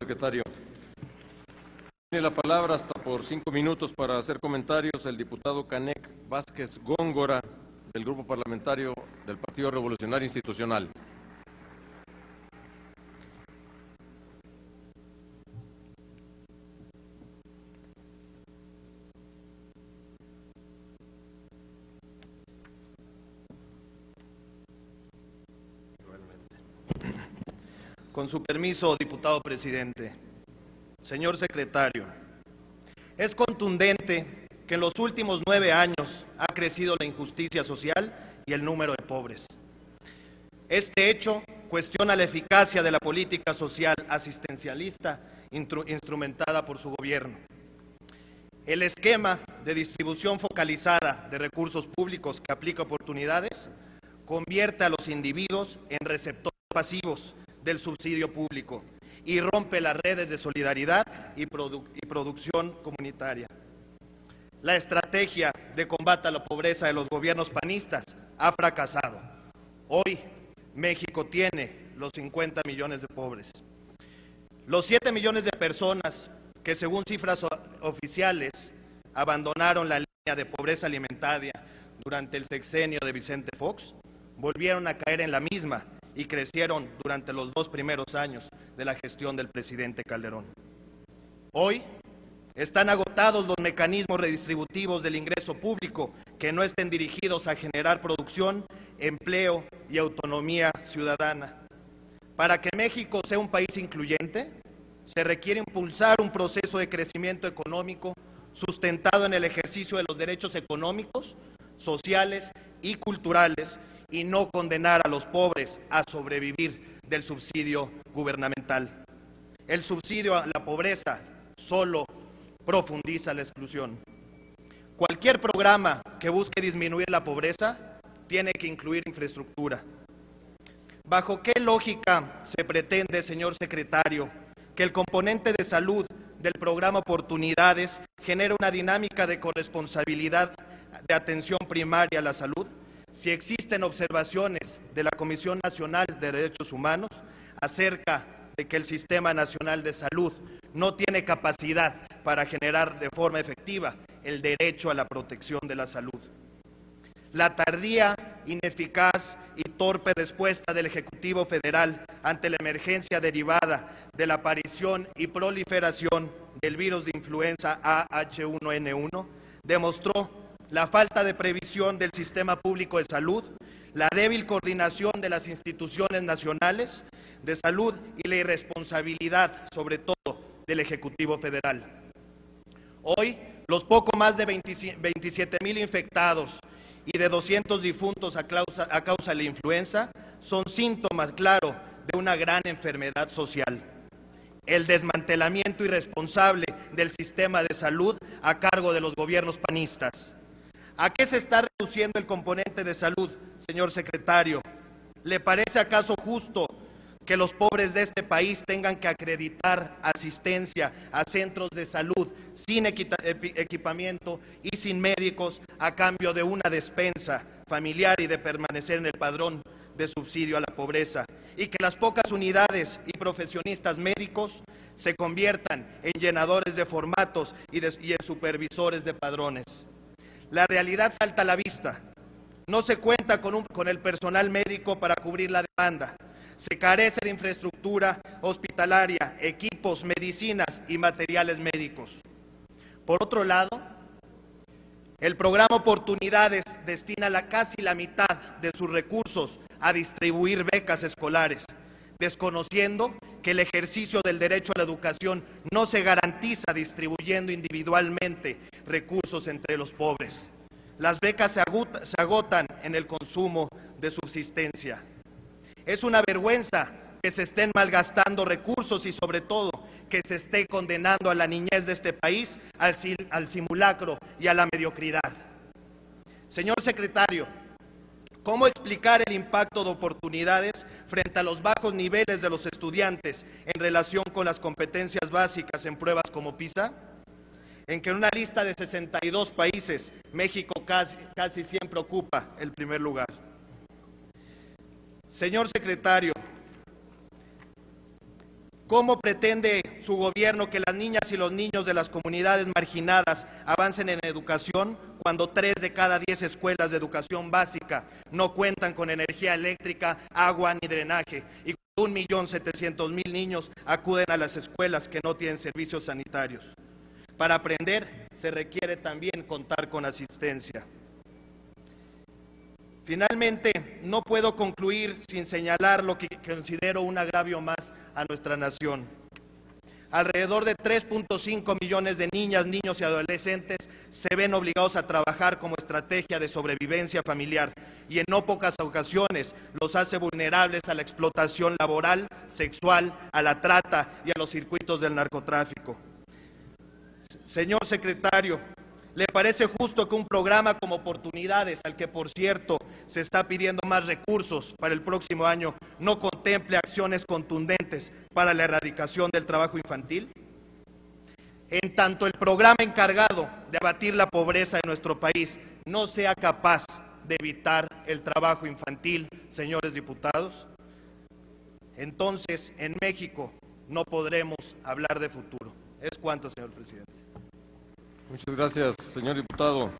secretario. Tiene la palabra hasta por 5 minutos para hacer comentarios el diputado Canek Vázquez Góngora, del Grupo Parlamentario del Partido Revolucionario Institucional. Con su permiso, diputado presidente. Señor secretario, es contundente que en los últimos 9 años ha crecido la injusticia social y el número de pobres. Este hecho cuestiona la eficacia de la política social asistencialista instrumentada por su gobierno. El esquema de distribución focalizada de recursos públicos que aplica oportunidades convierte a los individuos en receptores pasivos del subsidio público y rompe las redes de solidaridad y producción comunitaria. La estrategia de combate a la pobreza de los gobiernos panistas ha fracasado. Hoy México tiene los 50 millones de pobres. Los 7 millones de personas que, según cifras oficiales, abandonaron la línea de pobreza alimentaria durante el sexenio de Vicente Fox, volvieron a caer en la misma y crecieron durante los 2 primeros años de la gestión del presidente Calderón. Hoy están agotados los mecanismos redistributivos del ingreso público que no estén dirigidos a generar producción, empleo y autonomía ciudadana. Para que México sea un país incluyente, se requiere impulsar un proceso de crecimiento económico sustentado en el ejercicio de los derechos económicos, sociales y culturales, y no condenar a los pobres a sobrevivir del subsidio gubernamental. El subsidio a la pobreza solo profundiza la exclusión. Cualquier programa que busque disminuir la pobreza tiene que incluir infraestructura. ¿Bajo qué lógica se pretende, señor secretario, que el componente de salud del programa Oportunidades genere una dinámica de corresponsabilidad de atención primaria a la salud, si existen observaciones de la Comisión Nacional de Derechos Humanos acerca de que el Sistema Nacional de Salud no tiene capacidad para generar de forma efectiva el derecho a la protección de la salud? La tardía, ineficaz y torpe respuesta del Ejecutivo Federal ante la emergencia derivada de la aparición y proliferación del virus de influenza AH1N1 demostró la falta de previsión del sistema público de salud, la débil coordinación de las instituciones nacionales de salud y la irresponsabilidad, sobre todo, del Ejecutivo Federal. Hoy, los poco más de 27,000 infectados y de 200 difuntos a causa de la influenza son síntomas, claro, de una gran enfermedad social. El desmantelamiento irresponsable del sistema de salud a cargo de los gobiernos panistas. ¿A qué se está reduciendo el componente de salud, señor secretario? ¿Le parece acaso justo que los pobres de este país tengan que acreditar asistencia a centros de salud sin equipamiento y sin médicos a cambio de una despensa familiar y de permanecer en el padrón de subsidio a la pobreza? Y que las pocas unidades y profesionistas médicos se conviertan en llenadores de formatos y en supervisores de padrones. La realidad salta a la vista. No se cuenta con el personal médico para cubrir la demanda. Se carece de infraestructura hospitalaria, equipos, medicinas y materiales médicos. Por otro lado, el programa Oportunidades destina casi la mitad de sus recursos a distribuir becas escolares, desconociendo que el ejercicio del derecho a la educación no se garantiza distribuyendo individualmente recursos entre los pobres. Las becas se agotan en el consumo de subsistencia. Es una vergüenza que se estén malgastando recursos y, sobre todo, que se esté condenando a la niñez de este país al simulacro y a la mediocridad. Señor secretario, ¿cómo explicar el impacto de Oportunidades frente a los bajos niveles de los estudiantes en relación con las competencias básicas en pruebas como PISA? En que en una lista de 62 países, México casi siempre ocupa el primer lugar. Señor secretario, ¿Cómo pretende su gobierno que las niñas y los niños de las comunidades marginadas avancen en educación cuando 3 de cada 10 escuelas de educación básica no cuentan con energía eléctrica, agua ni drenaje y 1.700.000 niños acuden a las escuelas que no tienen servicios sanitarios? Para aprender se requiere también contar con asistencia. Finalmente, no puedo concluir sin señalar lo que considero un agravio más a nuestra nación. Alrededor de 3.5 millones de niñas, niños y adolescentes se ven obligados a trabajar como estrategia de sobrevivencia familiar y en no pocas ocasiones los hace vulnerables a la explotación laboral, sexual, a la trata y a los circuitos del narcotráfico. Señor secretario, ¿le parece justo que un programa como Oportunidades, al que por cierto se está pidiendo más recursos para el próximo año, no contemple acciones contundentes para la erradicación del trabajo infantil? En tanto el programa encargado de abatir la pobreza en nuestro país no sea capaz de evitar el trabajo infantil, señores diputados, entonces en México no podremos hablar de futuro. Es cuanto, señor presidente. Muchas gracias, señor diputado.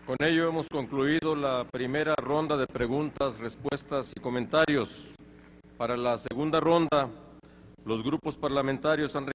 Con ello hemos concluido la primera ronda de preguntas, respuestas y comentarios. Para la segunda ronda, los grupos parlamentarios han